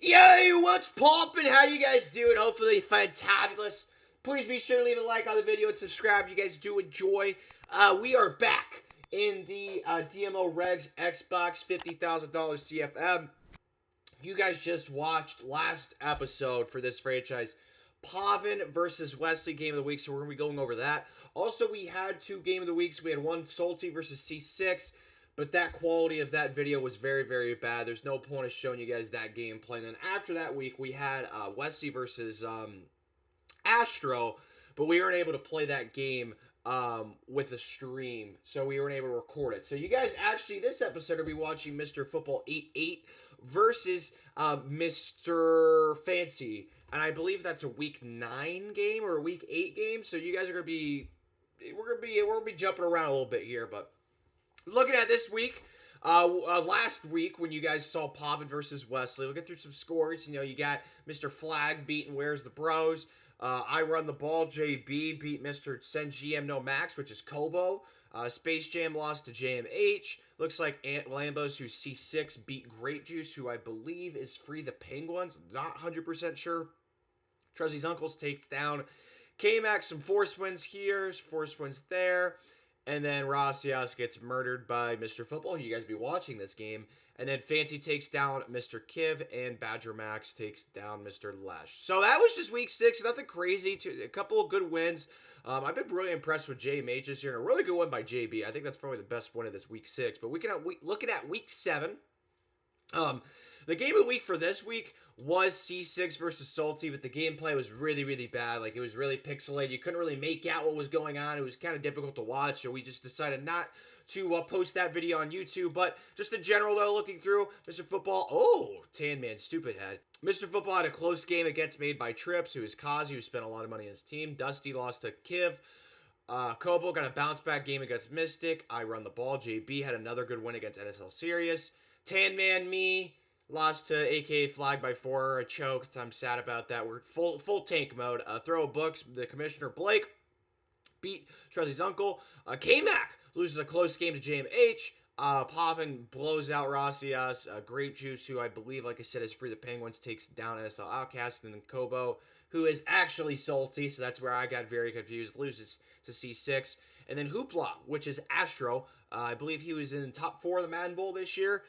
Yay, what's poppin'? How you guys doing? Hopefully fantabulous. Please be sure to leave a like on the video and subscribe if you guys do enjoy. We are back in the DML REGS Xbox $50,000 CFM. You guys just watched last episode for this franchise, Pavin versus Wesley Game of the Week, so we're going to be going over that. Also, we had two Game of the Weeks. We had one Salty versus C6, but that quality of that video was very, very bad. There's no point of showing you guys that gameplay. And then after that week, we had Wesley versus Astro, but we weren't able to play that game with a stream, so we weren't able to record it. So you guys actually, this episode, will be watching MrFootball 8-8 versus Mr. Fancy. And I believe that's a week 9 game or a week 8 game. So you guys are gonna be, we're gonna be jumping around a little bit here, but looking at this week, last week when you guys saw Pavin versus Wesley, we'll get through some scores. You know, you got Mr. Flag beating Where's the Bros. I Run the Ball, JB beat Mr. Send GM No Max, which is Kobo. Space Jam lost to JMH. Looks like Ant Lambos, who's C6, beat Grape Juice, who I believe is Free the Penguins. Not 100% sure. Truzzy's Uncles takes down K-Max. Some force wins here, force wins there. And then Rossias gets murdered by MrFootball. You guys be watching this game. And then Fancy takes down Mr. Kiv, and Badger Max takes down Mr. Lash. So that was just week 6. Nothing crazy. A couple of good wins. I've been really impressed with JMH this year. And a really good one by JB. I think that's probably the best one of this week 6. But looking at week 7. The game of the week for this week was C6 versus Salty, but the gameplay was really, really bad. Like, it was really pixelated. You couldn't really make out what was going on. It was kind of difficult to watch, so we just decided not to post that video on YouTube. But just in general, though, looking through, MrFootball, Tan Man, stupid head. MrFootball had a close game against Made by Trips, who is Kazi, who spent a lot of money on his team. Dusty lost to Kiv. Kobo got a bounce-back game against Mystic. I Run the Ball. JB had another good win against NSL Sirius. Tan Man, me, lost to AKA Flag by 4. I choked. I'm sad about that. We're full tank mode. Throw a Books. The Commissioner Blake beat Truzzy's Uncle. K-Mac loses a close game to JMH. Pavin blows out Rossias. Grape Juice, who I believe, like I said, is Free the Penguins, takes down NSL Outcast. And then Kobo, who is actually Salty, so that's where I got very confused, loses to C6. And then Hoopla, which is Astro. I believe he was in top 4 of the Madden Bowl this year.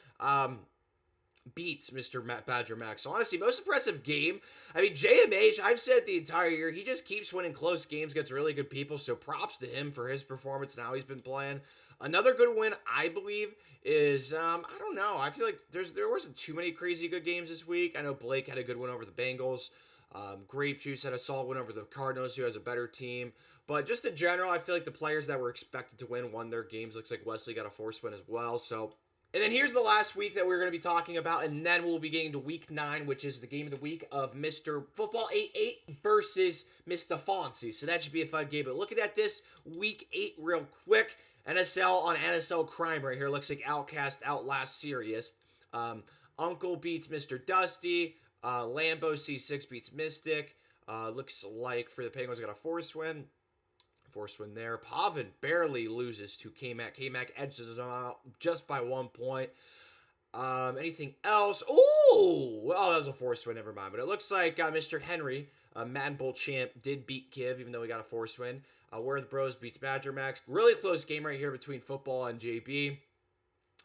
Beats Mr. Badger Max. So honestly, most impressive game. I mean, JMH, I've said the entire year, he just keeps winning close games, gets really good people, so props to him for his performance and how he's been playing. Another good win, I believe, is, I don't know, I feel like there wasn't too many crazy good games this week. I know Blake had a good win over the Bengals. Grape Juice had a solid win over the Cardinals, who has a better team. But just in general, I feel like the players that were expected to win won their games. Looks like Wesley got a force win as well, so. And then here's the last week that we're going to be talking about, and then we'll be getting to week 9, which is the game of the week of MrFootball 8-8 versus Mr. Fancy. So that should be a fun game. But looking at this week 8 real quick, NSL on NSL Crime right here. Looks like Outcast outlasts Sirius. Uncle beats Mr. Dusty. Lambo C6 beats Mystic. Looks like for the Penguins, got a force win. Force win there. Pavin barely loses to K-Mac. K-Mac edges him out just by 1 point. Anything else? Oh, that was a force win. Never mind. But it looks like Mr. Henry, Madden Bowl champ, did beat Kiv, even though he got a force win. Where the Bros beats Badger Max. Really close game right here between Football and JB.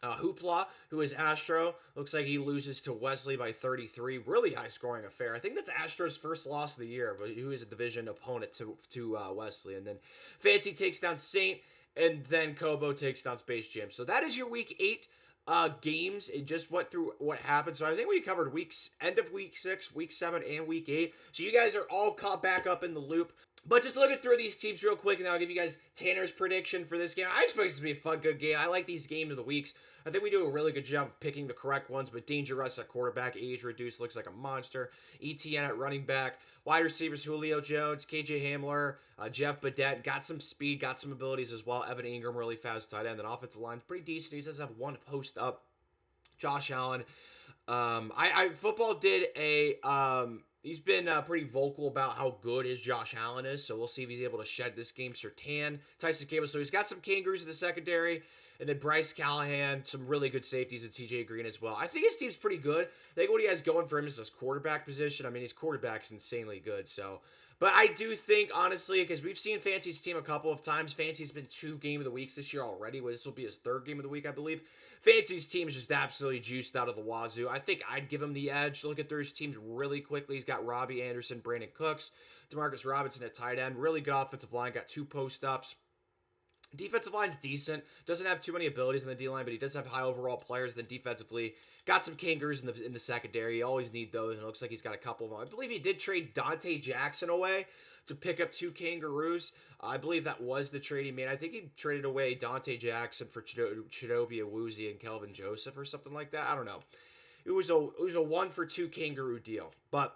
Hoopla, who is Astro, looks like he loses to Wesley by 33. Really high scoring affair. I think that's Astro's first loss of the year, but who is a division opponent to Wesley. And then Fancy takes down Saint, and then Kobo takes down Space Jam. So that is your week 8 games. It just went through what happened. So I think we covered end of week 6, week 7, and week 8. So you guys are all caught back up in the loop. But just looking through these teams real quick, and then I'll give you guys Tanner's prediction for this game. I expect this to be a fun, good game. I like these games of the weeks. I think we do a really good job of picking the correct ones, but Dangerous at quarterback, age reduced, looks like a monster. ETN at running back, wide receivers, Julio Jones, KJ Hamler, Jeff Badette, got some speed, got some abilities as well. Evan Ingram, really fast tight end. And offensive line, pretty decent. He does have one post up. Josh Allen. Football did he's been pretty vocal about how good his Josh Allen is, so we'll see if he's able to shed this game. Sertan, Tyson Cable, so he's got some Kangaroos in the secondary. And then Bryce Callahan, some really good safeties with TJ Green as well. I think his team's pretty good. I think what he has going for him is his quarterback position. I mean, his quarterback's insanely good. So, but I do think, honestly, because we've seen Fancy's team a couple of times. Fancy's been 2 game of the weeks this year already. Well, this will be his 3rd game of the week, I believe. Fancy's team is just absolutely juiced out of the wazoo. I think I'd give him the edge. Look at through his teams really quickly. He's got Robbie Anderson, Brandon Cooks, Demarcus Robinson at tight end. Really good offensive line. Got 2 post-ups. Defensive line's decent. Doesn't have too many abilities in the D-line, but he does have high overall players. Then defensively, got some kangaroos in the secondary. You always need those, and it looks like he's got a couple of them. I believe he did trade Dante Jackson away to pick up 2 kangaroos. I believe that was the trade he made. I think he traded away Dante Jackson for Chidobe Awuzie and Kelvin Joseph or something like that. I don't know. It was a 1-for-2 kangaroo deal, but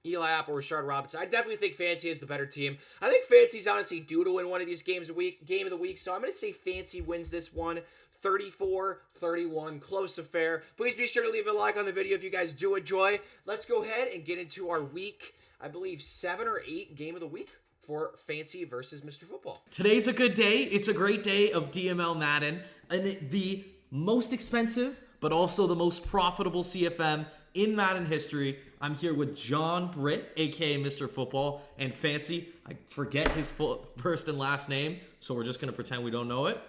Eli Apple, Rashard Robinson. I definitely think Fancy is the better team. I think Fancy's honestly due to win one of these games a week, game of the week. So I'm going to say Fancy wins this one 34-31. Close affair. Please be sure to leave a like on the video if you guys do enjoy. Let's go ahead and get into our week, I believe, 7 or 8 game of the week for Fancy versus Mr. Football. Today's a good day. It's a great day of DML Madden. And the most expensive, but also the most profitable CFM in Madden history. I'm here with John Britt, aka Mr. Football, and Fancy. I forget his full first and last name, so we're just going to pretend we don't know it.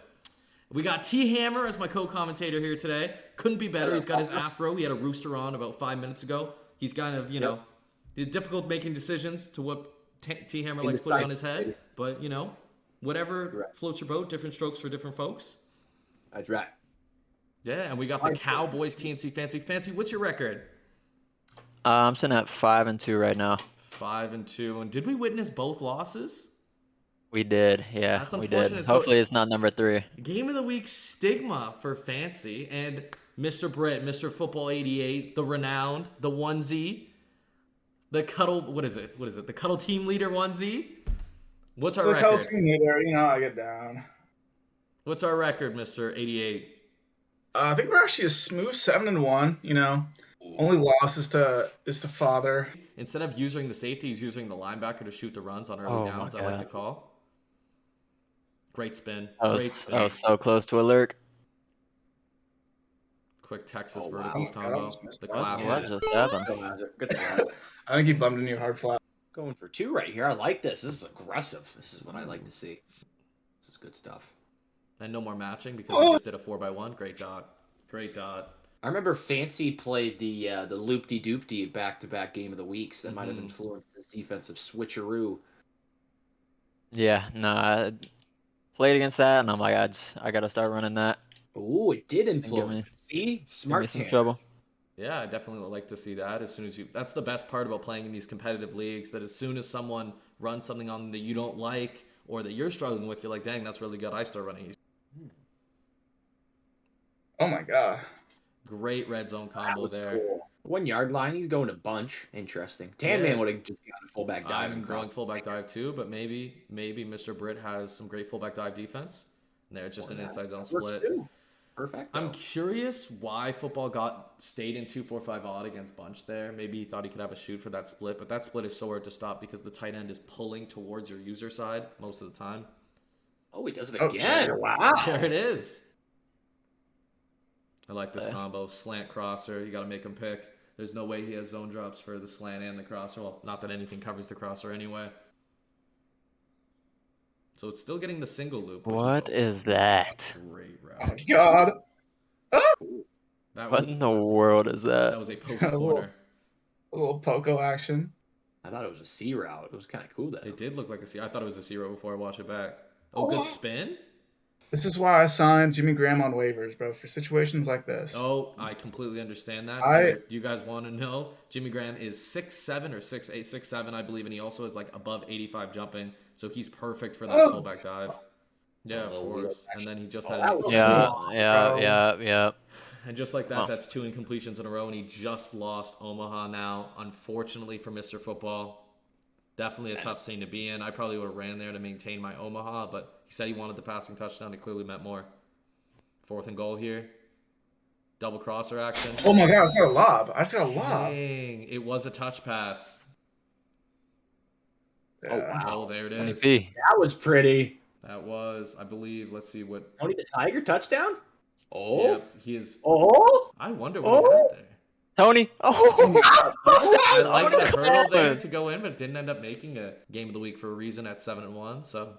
We got T Hammer as my co-commentator here today. Couldn't be better. He's got his afro. He had a rooster on about 5 minutes ago. He's kind of, he's difficult making decisions to what T Hammer likes putting on his head. But, whatever floats your boat, different strokes for different folks. That's right. Yeah, and we got the Cowboys TNC Fancy. Fancy, what's your record? I'm sitting at 5-2 right now. 5-2. And did we witness both losses? We did, yeah. That's we unfortunate. did. Hopefully it's not number 3. Game of the week stigma for Fancy and Mr. Britt, Mr. Football 88, the renowned, the onesie, the cuddle. What is it? The cuddle team leader onesie. What's our record? The cuddle team leader. I get down. What's our record, Mr. 88? I think we're actually a smooth 7-1. Only loss is to father. Instead of using the safety, he's using the linebacker to shoot the runs on early downs. I like the call. Great spin. I was so close to a lurk. Quick Texas verticals combo. The classic. That was a 7. Good job. I think he bumped into you hard flat. Going for 2 right here. I like this. This is aggressive. This is what I like to see. This is good stuff. And no more matching because he just did a 4x1. Great dot. Great dot. I remember Fancy played the loop-de-doop-de back-to-back game of the weeks. That might have influenced his defensive switcheroo. Yeah, I played against that, and I'm like, I got to start running that. Ooh, it did influence. See? Smart some trouble. Yeah, I definitely would like to see that. As soon as that's the best part about playing in these competitive leagues, that as soon as someone runs something on that you don't like or that you're struggling with, you're like, dang, that's really good. I start running. Oh my god. Great red zone combo there. Cool. 1 yard line, he's going a bunch. Interesting. Tan Man would have just gotten a fullback dive. I'm going fullback dive too, but maybe Mr. Britt has some great fullback dive defense. And there's just an inside zone split. Perfect. I'm curious why football stayed in 2-4-5 odd against bunch there. Maybe he thought he could have a shoot for that split, but that split is so hard to stop because the tight end is pulling towards your user side most of the time. Oh, he does it again. Oh, wow. There it is. I like this combo. Slant crosser. You got to make him pick. There's no way he has zone drops for the slant and the crosser. Well, not that anything covers the crosser anyway. So it's still getting the single loop. What is that? Great route. Oh my god. What in the world is that? That was a post corner. A little Poco action. I thought it was a C route. It was kind of cool though. It did look like a C. I thought it was a C route before I watched it back. Oh, good spin. This is why I signed Jimmy Graham on waivers, bro, for situations like this. Oh, I completely understand that. You guys want to know, Jimmy Graham is 6'7" or 6'8", 6'7", I believe, and he also is like above 85 jumping, so he's perfect for that fullback dive. Yeah, of course. And then he just had Yeah. And just like that, that's 2 incompletions in a row, and he just lost Omaha now, unfortunately for Mr. Football. Definitely a tough scene to be in. I probably would have ran there to maintain my Omaha, but he said he wanted the passing touchdown. It clearly meant more. 4th and goal here. Double crosser action. Oh my god, I just got a lob. Dang, it was a touch pass. Yeah. Oh, there it is. That was pretty. That was, I believe, let's see what. Tony the Tiger touchdown? Oh. Yep, he is. Oh. I wonder what he had there. Tony. Oh, I like the come hurdle there on. to go in, but it didn't end up making a game of the week for a reason at 7-1. So,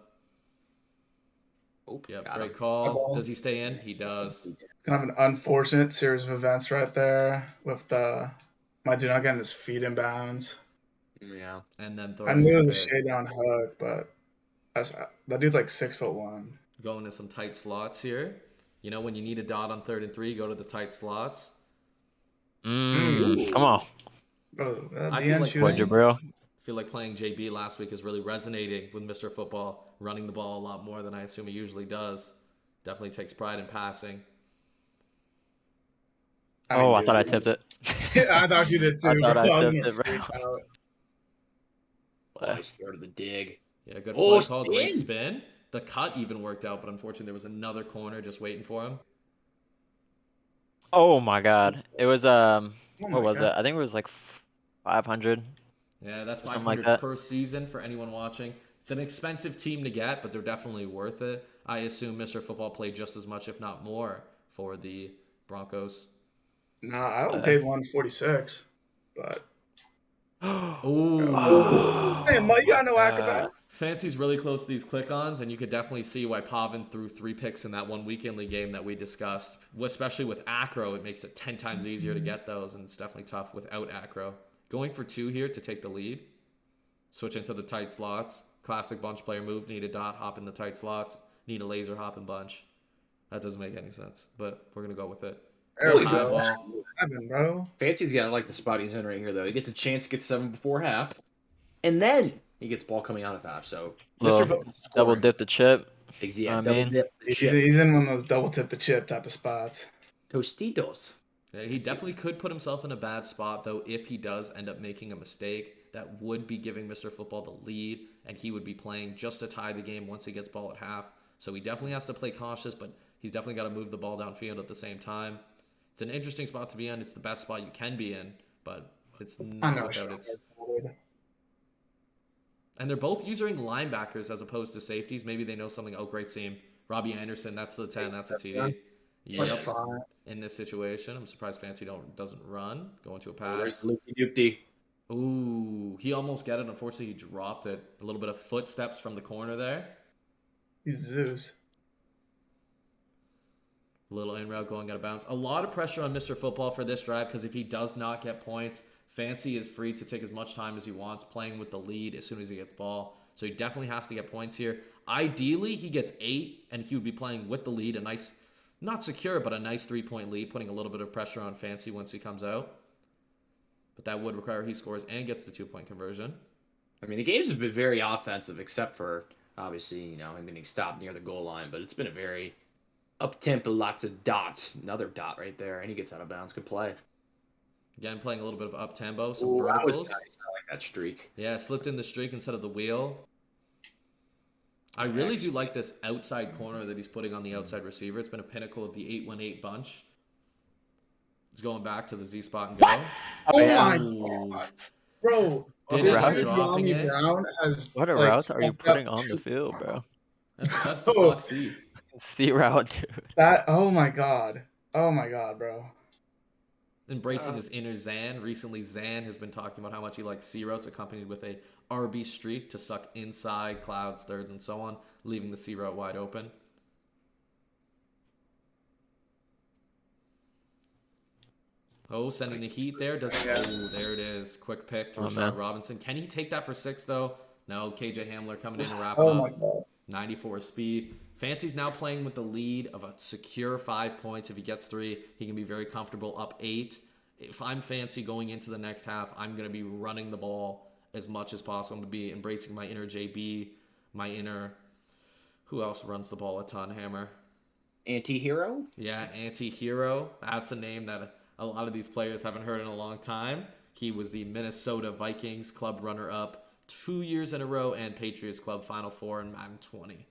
yep, got great him. call. Does he stay in? He does. Kind of an unfortunate series of events right there with my dude not getting his feet in bounds. Yeah. And then I knew it was a it, shade down hook, but that dude's like 6'1". going to some tight slots here. You know, when you need a dot on 3rd and 3, go to the tight slots. Come on. Bro, I feel like What, Jabril? I feel like playing JB last week is really resonating with Mr. Football, running the ball a lot more than I assume he usually does. Definitely takes pride in passing. I thought I tipped it. Yeah, I thought you did too. I thought bro. I was tipped gonna it, bro. freak out. Nice throw to the dig. Yeah, good Oh, flight call, great spin. spin. The cut even worked out, but unfortunately there was another corner just waiting for him. Oh my God! It was Oh my what was God. it? I think it was like 500. Yeah, that's Something 500 like that. per season for anyone watching. It's an expensive team to get, but they're definitely worth it. I assume Mr. Football played just as much, if not more, for the Broncos. Nah, I only paid 146, but Ooh. hey, Mike, you got no God. acrobat? Fancy's really close to these click-ons, and you could definitely see why Pavin threw 3 picks in that one weekend league game that we discussed. Especially with Acro, it makes it 10 times easier to get those, and it's definitely tough without Acro. Going for 2 here to take the lead. Switch into the tight slots. Classic bunch player move. Need a dot, hop in the tight slots. Need a laser, hop and bunch. That doesn't make any sense, but we're going to go with it. There we High go. ball. 7, bro. Fancy's got like the spot he's in right here, though. He gets a chance to get 7 before half, and then he gets ball coming out of half. So, Little Mr. Football double scoring. dip the chip. Yeah, I double mean. dip the He's, chip. he's in one of those double tip the chip type of spots. Tostitos. Yeah, he definitely could put himself in a bad spot, though, if he does end up making a mistake. That would be giving Mr. Football the lead, and he would be playing just to tie the game once he gets ball at half. So he definitely has to play cautious, but he's definitely got to move the ball downfield at the same time. It's an interesting spot to be in. It's the best spot you can be in, but it's not without its... And they're both using linebackers as opposed to safeties. Maybe they know something. Oh, great seam. Robbie Anderson, that's the 10. That's a TD. Yep. In this situation, I'm surprised Fancy doesn't run. Going to a pass. Loopy-doopty. Ooh, he almost got it. Unfortunately, he dropped it. A little bit of footsteps from the corner there. He's Zeus. Little in route going out of bounds. A lot of pressure on Mr. Football for this drive because if he does not get points, Fancy is free to take as much time as he wants, playing with the lead as soon as he gets ball. So he definitely has to get points here. Ideally, he gets 8, and he would be playing with the lead. A nice, not secure, but a nice 3-point lead, putting a little bit of pressure on Fancy once he comes out. But that would require he scores and gets the 2-point conversion. I mean, the games have been very offensive, except for, obviously, you know, him getting stopped near the goal line. But it's been a very up-tempo, lots of dots. Another dot right there, and he gets out of bounds. Good play. Again, playing a little bit of up-tempo, some Ooh, that was verticals. nice. I like that streak. Yeah, slipped in the streak instead of the wheel. I really do like this outside corner that he's putting on the outside receiver. It's been a pinnacle of the 8-1-8 bunch. He's going back to the Z spot and go. Oh yeah. my Ooh. God. Bro, Did this end up dude dropping Ronnie it. Brown has What like, routes are you fucked up putting on the two- field, bro? That's the Oh. stock C. C route, dude. Oh my God, bro. Embracing his inner Zan. Recently, Zan has been talking about how much he likes C routes accompanied with a RB streak to suck inside, clouds, thirds, and so on, leaving the C route wide open. Oh, sending the heat there. Oh, there it is. Quick pick to Rashard Robinson. Can he take that for 6, though? No, KJ Hamler coming in to wrap it Oh up. my God. 94 speed. Fancy's now playing with the lead of a secure 5 points. If he gets 3, he can be very comfortable up 8. If I'm Fancy going into the next half, I'm going to be running the ball as much as possible. I'm going to be embracing my inner JB, my inner... Who else runs the ball a ton, Hammer? Anti-hero? Yeah, Anti-Hero. That's a name that a lot of these players haven't heard in a long time. He was the Minnesota Vikings club runner-up 2 years in a row and Patriots club Final Four in Madden 20.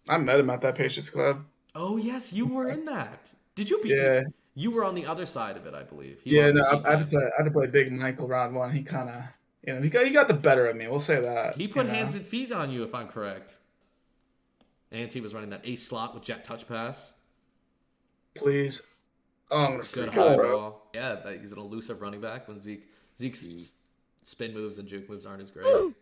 I met him at that Patriots club. Oh, yes, you were in that. Did you beat Yeah. You were on the other side of it, I believe. Yeah, lost no, to I PK. had to play Big Michael round 1. He kind of, he got the better of me. We'll say that. He put hands and feet on you, if I'm correct. Ante was running that ace slot with jet touch pass. Please. Oh, I'm gonna Good freak high out, bro. ball. Yeah, he's an elusive running back when Zeke's spin moves and juke moves aren't as great. Oh,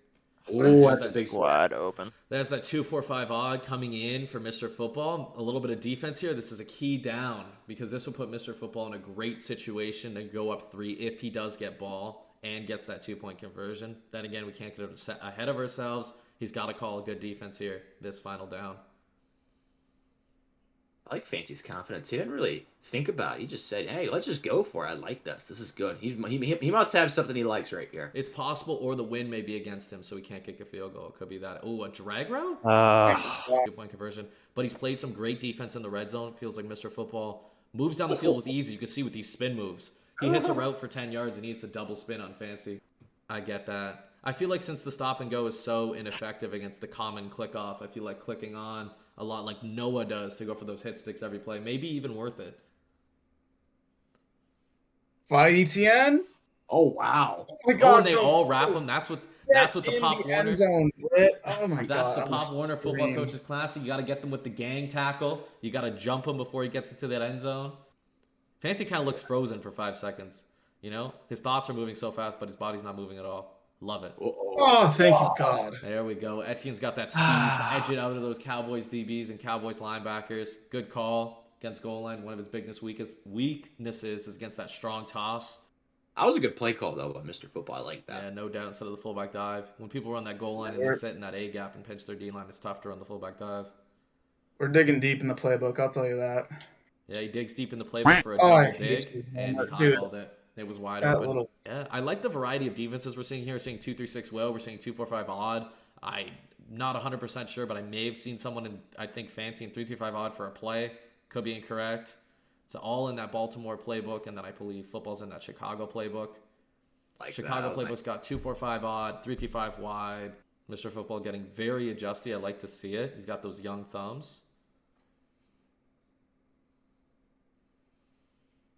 There's that's a that big slap. Wide open. There's that 2-4-5 odd coming in for Mr. Football. A little bit of defense here. This is a key down because this will put Mr. Football in a great situation to go up 3 if he does get ball and gets that 2-point conversion. Then again, we can't get ahead of ourselves. He's got to call a good defense here this final down. I like Fancy's confidence. He didn't really think about it. He just said, hey, let's just go for it. I like this. This is good. He must have something he likes right here. It's possible, or the wind may be against him, so he can't kick a field goal. It could be that. Oh, a drag route? 2-point conversion. But he's played some great defense in the red zone. It feels like Mr. Football moves down the field with ease. You can see with these spin moves. He hits a route for 10 yards, and he hits a double spin on Fancy. I get that. I feel like since the stop and go is so ineffective against the common click off, I feel like clicking on a lot like Noah does to go for those hit sticks every play. Maybe even worth it. Fight ETN. Oh, wow. Oh my Oh, God, and they bro. all wrap him. That's what the In Pop the Warner. end zone, Britt. Oh my That's God. the I'm Pop Warner football screaming. coach's class. You got to get them with the gang tackle. You got to jump him before he gets into that end zone. Fancy kind of looks frozen for 5 seconds. You know, his thoughts are moving so fast, but his body's not moving at all. Love it. Oh, thank you, God. There we go. Etienne's got that speed to edge it out of those Cowboys DBs and Cowboys linebackers. Good call against goal line. One of his biggest weaknesses is against that strong toss. That was a good play call, though, by Mr. Football. I like that. Yeah, no doubt. Instead of the fullback dive, when people run that goal line and they sit in that A gap and pinch their D line, it's tough to run the fullback dive. We're digging deep in the playbook, I'll tell you that. Yeah, he digs deep in the playbook for a Oh, I double hate dig, you, and he dude. highballed it. It was wide That open. little- Yeah, I like the variety of defenses we're seeing here. We're seeing 2-3-6 will. We're seeing 2-4-5 odd. I'm not 100% sure, but I may have seen someone in, I think, Fancy in 3-3-5 odd for a play. Could be incorrect. It's all in that Baltimore playbook, and then I believe football's in that Chicago playbook. Like Chicago that. playbook's got 2-4-5 odd, 3-3-5 wide. Mr. Football getting very adjusty. I like to see it. He's got those young thumbs.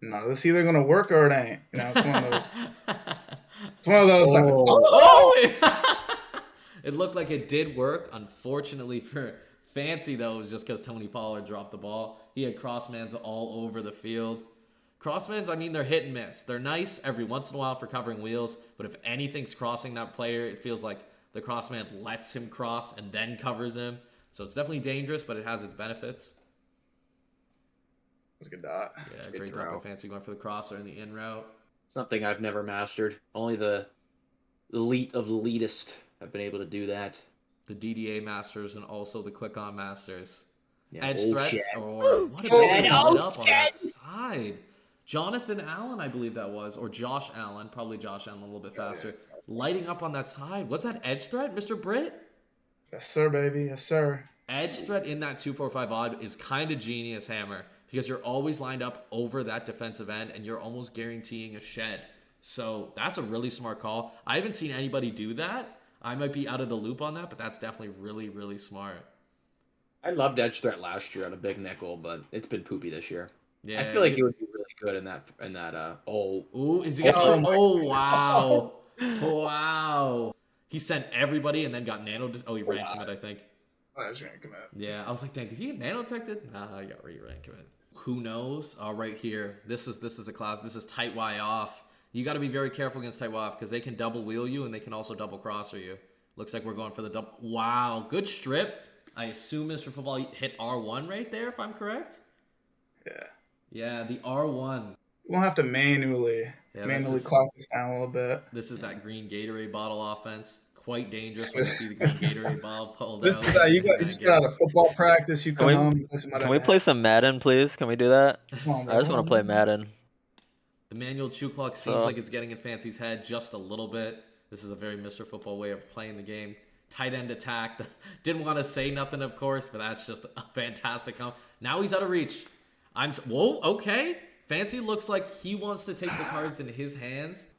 No, this either gonna work or it ain't. You know, it's one of those. It's one of those. Like, Oh! It looked like it did work. Unfortunately for Fancy, though, it was just because Tony Pollard dropped the ball. He had crossmans all over the field. Crossmans, I mean, they're hit and miss. They're nice every once in a while for covering wheels, but if anything's crossing that player, it feels like the crossman lets him cross and then covers him. So it's definitely dangerous, but it has its benefits. That's a good dot. Yeah, Good great throw. drop by Fancy going for the crosser in the in route. Something I've never mastered. Only the elite of the elitist have been able to do that. The DDA masters and also the click-on masters. Yeah, Edge old threat, shit. or what a Oh, big oh, lit up on that side. Jonathan Allen, I believe that was, or Josh Allen, probably Josh Allen a little bit faster, lighting up on that side. Was that edge threat, Mr. Britt? Yes, sir, baby. Yes, sir. Edge threat in that 2-4-5 odd is kind of genius, Hammer, because you're always lined up over that defensive end, and you're almost guaranteeing a shed. So that's a really smart call. I haven't seen anybody do that. I might be out of the loop on that, but that's definitely really, really smart. I loved edge threat last year on a big nickel, but it's been poopy this year. Yeah, I feel like it would be really good in that. Ooh, is he getting Oh from? my Oh, wow. Wow. He sent everybody and then got nano. Oh, he ran commit, I think. I was ranking that. Yeah, I was like, dang, did he get nano detected? Nah, he got re-rank commit. Who knows? Right here. This is a class. This is tight Y off. You got to be very careful against tight Y off because they can double wheel you and they can also double crosser you. Looks like we're going for the double. Wow, good strip. I assume Mr. Football hit R1 right there, if I'm correct. Yeah. Yeah, the R1. We'll have to manually clock this down a little bit. This is that green Gatorade bottle offense. Quite dangerous when you see the green Gatorade bottle pulled This out. is that you just got out of football practice. You come we- home. You play some Can we play some Madden, please? Can we do that? Come on, I just bro. want to play Madden. The manual chew clock seems like it's getting in Fancy's head just a little bit. This is a very Mr. Football way of playing the game. Tight end attack. Didn't want to say nothing, of course, but that's just a fantastic comp. Now he's out of reach. Whoa, okay. Fancy looks like he wants to take the cards in his hands. I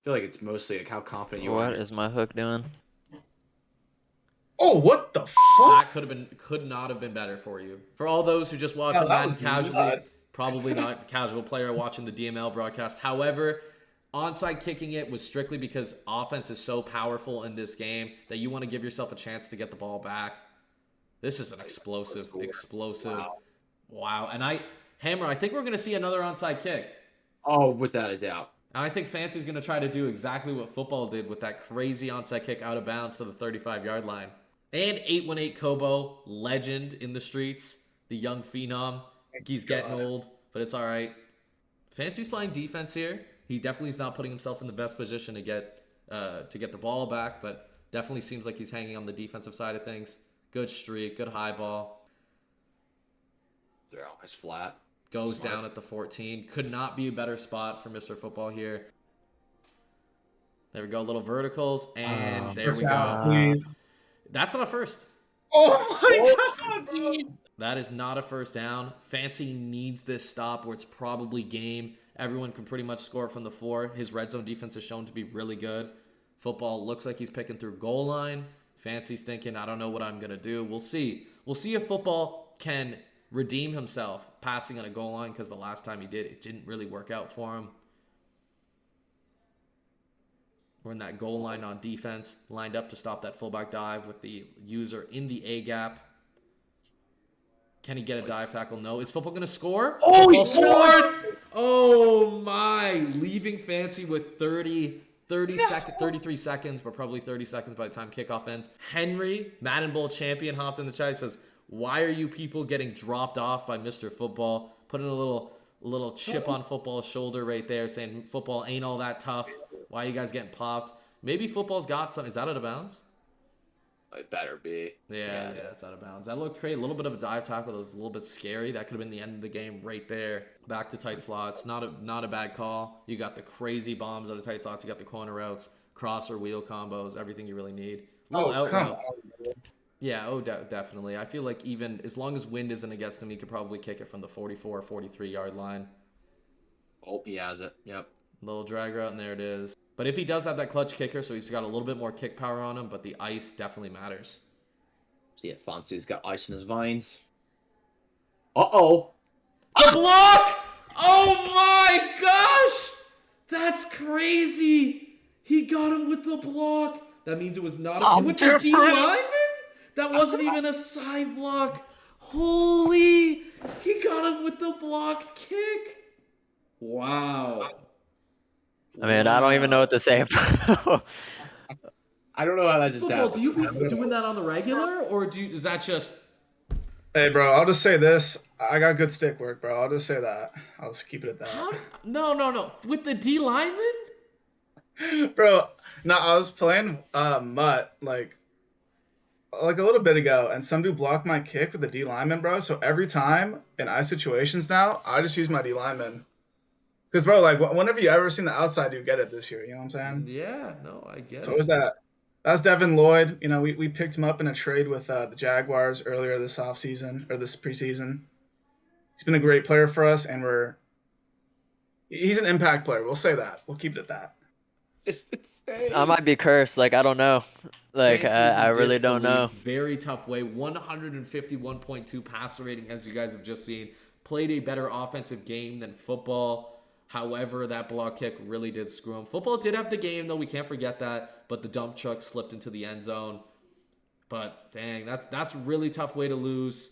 feel like it's mostly like how confident you What are. is my hook doing? Oh, what the fuck? That could not have been better for you. For all those who just watch Yeah, it that Madden was casually, nuts. probably not casual player watching the DML broadcast. However, onside kicking it was strictly because offense is so powerful in this game that you want to give yourself a chance to get the ball back. This is an explosive. Wow. And Hammer, I think we're going to see another onside kick. Oh, without a doubt. And I think Fancy's going to try to do exactly what football did with that crazy onside kick out of bounds to the 35-yard line. And 818 Kobo, legend in the streets, the young phenom. He's getting old, but it's all right. Fancy's playing defense here. He definitely is not putting himself in the best position to get the ball back, but definitely seems like he's hanging on the defensive side of things. Good streak, good high ball. They're almost flat. Goes down at the 14. Could not be a better spot for Mr. Football here. There we go, little verticals, and there we go. Please. That's not a first. Oh my God, bro. That is not a first down. Fancy needs this stop where it's probably game. Everyone can pretty much score from the 4. His red zone defense is shown to be really good. Football looks like he's picking through goal line. Fancy's thinking, I don't know what I'm going to do. We'll see. We'll see if football can redeem himself passing on a goal line, because the last time he did, it didn't really work out for him. We're in that goal line on defense, lined up to stop that fullback dive with the user in the A gap. Can he get a dive tackle? No. Is football going to score? Oh, he scored! Oh, my. Leaving Fancy with 33 seconds, but probably 30 seconds by the time kickoff ends. Henry, Madden Bowl champion, hopped in the chat. He says, why are you people getting dropped off by Mr. Football? Put in a little chip on football's shoulder right there, saying football ain't all that tough. Why are you guys getting popped? Maybe football's got some. Is that out of bounds? It better be. Yeah, it's out of bounds. That looked great. A little bit of a dive tackle that was a little bit scary. That could have been the end of the game right there. Back to tight slots. Not a bad call. You got the crazy bombs out of tight slots. You got the corner routes, crosser, wheel combos, everything you really need. Little out route. Yeah, definitely. I feel like even as long as wind isn't against him, he could probably kick it from the 44 or 43-yard line. Oh, he has it. Yep. Little drag route, and there it is. But if he does have that clutch kicker, so he's got a little bit more kick power on him, but the ice definitely matters. See, Fancy's got ice in his veins. Uh-oh. The block! Oh my gosh! That's crazy! He got him with the block. That means it was not with the D lineman? That wasn't even a side block. Holy! He got him with the blocked kick. Wow. I mean, I don't even know what to say. I don't know how that just Football, happened. do you be doing that on the regular, or is that just... Hey, bro, I'll just say this. I got good stick work, bro. I'll just say that. I'll just keep it at that. No. With the D lineman? Bro, no, I was playing Mutt, like a little bit ago, and some dude blocked my kick with the D lineman, bro. So every time in I situations now, I just use my D lineman. Because, bro, like, whenever you ever seen the outside dude get it this year, you know what I'm saying? Yeah, no, I get So it. it was that. That's Devin Lloyd. You know, we picked him up in a trade with the Jaguars earlier this offseason, or this preseason. He's been a great player for us, and he's an impact player. We'll say that. We'll keep it at that. Just insane. I might be cursed. Like, I don't know. Like, I really don't know. Very tough way. 151.2 passer rating, as you guys have just seen. Played a better offensive game than football. However, that block kick really did screw him. Football did have the game, though. We can't forget that. But the dump truck slipped into the end zone. But, dang, that's a really tough way to lose.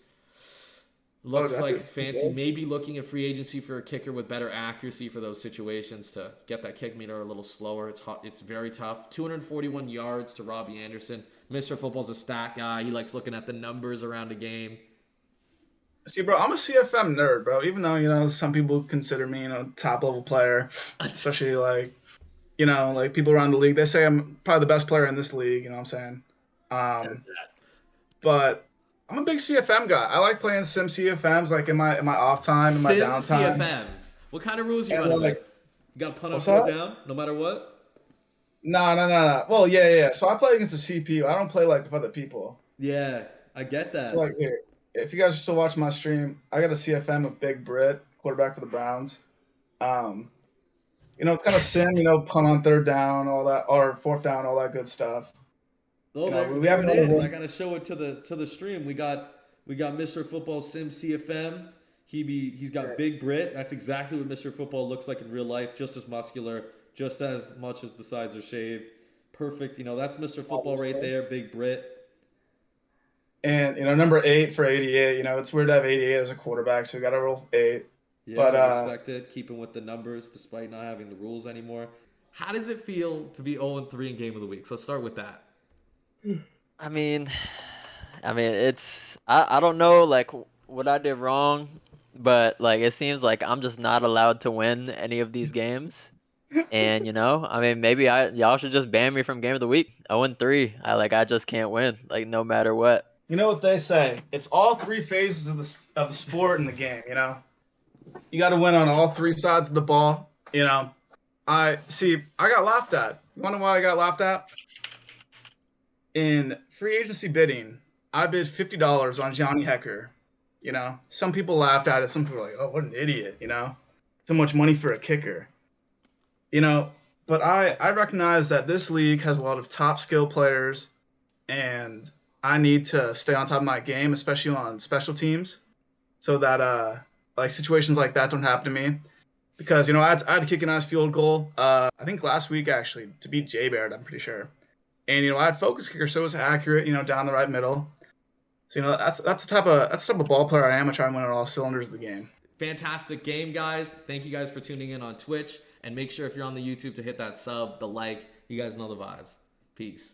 Looks like Fancy may be looking at free agency for a kicker with better accuracy for those situations to get that kick meter a little slower. It's very tough. 241 yards to Robbie Anderson. Mr. Football's a stat guy. He likes looking at the numbers around a game. See, bro, I'm a CFM nerd, bro. Even though, you know, some people consider me, you know, top level player, especially like, you know, like people around the league. They say I'm probably the best player in this league. You know what I'm saying? But I'm a big CFM guy. I like playing sim CFMs like in my off time, in my downtime. CFMs. What kind of rules you And, running like, with? You got to punt up, what's put that? down, no matter what? No. Well, yeah. So I play against the CPU. I don't play like with other people. Yeah, I get that. So like here, if you guys are still watching my stream, I got a CFM with Big Britt, quarterback for the Browns. You know, it's kind of sim, you know, punt on third down, all that, or fourth down, all that good stuff. Oh, You know, there, we there have it another is. one. I gotta show it to the stream. We got Mr. Football Sim CFM. He's got Big Brit. That's exactly what Mr. Football looks like in real life. Just as muscular, just as much as the sides are shaved. Perfect. You know, that's Mr. Football right there. Big Brit. And number 8 for 88. It's weird to have 88 as a quarterback, so we got to roll 8. Yeah, But respect it. Keeping with the numbers despite not having the rules anymore. How does it feel to be 0-3 in Game of the Week? So let's start with that. I mean, it's I don't know like what I did wrong, but like it seems like I'm just not allowed to win any of these games. And maybe y'all should just ban me from Game of the Week. 0-3. I just can't win. Like no matter what. you know what they say? It's all 3 phases of the sport and the game. You got to win on all 3 sides of the ball. I got laughed at. You want to know why I got laughed at? In free agency bidding, I bid $50 on Johnny Hecker. Some people laughed at it. Some people were like, "Oh, what an idiot!" So much money for a kicker. But I recognize that this league has a lot of top skill players, and I need to stay on top of my game, especially on special teams, so that like situations like that don't happen to me. Because I had to kick a nice field goal. I think last week actually to beat Jay Baird, I'm pretty sure. And I had focus kicker, so it was accurate. Down the right middle. So that's the type of ball player I am. I try and win on all cylinders of the game. Fantastic game, guys. Thank you guys for tuning in on Twitch. And make sure if you're on the YouTube to hit that sub, the like. You guys know the vibes. Peace.